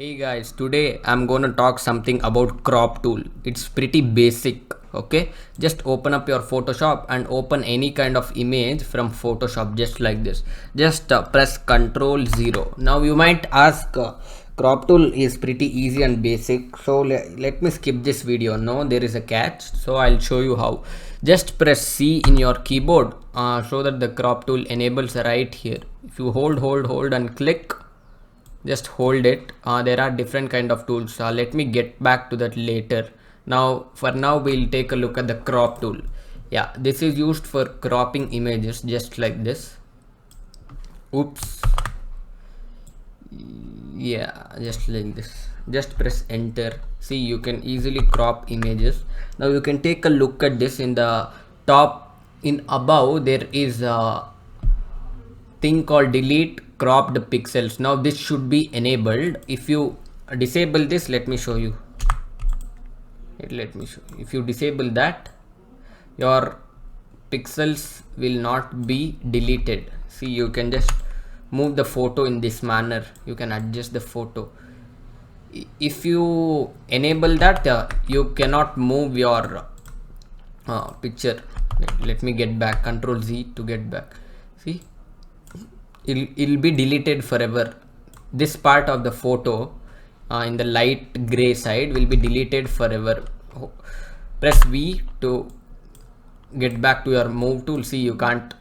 Hey guys, today I'm gonna talk something about crop tool. It's pretty basic, okay? Just open up your Photoshop and open any kind of image from Photoshop just like this. Just press Ctrl 0. Now you might ask, crop tool is pretty easy and basic. So let me skip this video. No, there is a catch. So I'll show you how. Just press C in your keyboard so that the crop tool enables right here. If you hold and click, just hold it. There are different kind of tools. Let me get back to that later. Now for now we'll take a look at the crop tool. Yeah, this is used for cropping images just like this. Oops. Yeah, just like this. Just press enter. See, you can easily crop images. Now you can take a look at this. In the top, in above, there is a thing called delete cropped pixels. Now this should be enabled. If you disable this, let me show you. If you disable that, your pixels will not be deleted. See, you can just move the photo in this manner. You can adjust the photo. If you enable that, you cannot move your picture. Let me get back. Ctrl Z to get back. See, it'll be deleted forever. This part of the photo in the light gray side will be deleted forever. Press V to get back to your move tool. See, you can't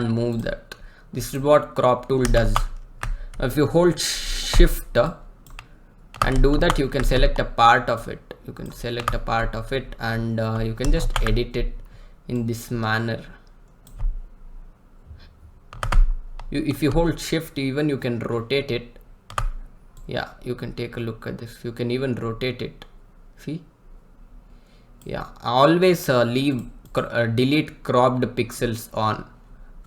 move that. This is what crop tool does. If you hold shift and do that, you can select a part of it. And you can just edit it in this manner. If you hold shift, even you can rotate it. Yeah, you can take a look at this. You can even rotate it. See? Yeah, always delete cropped pixels on.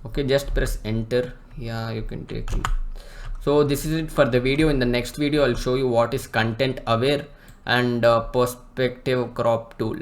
Okay, just press enter. Yeah, you can take it. So this is it for the video. In the next video, I'll show you what is content aware and perspective crop tool.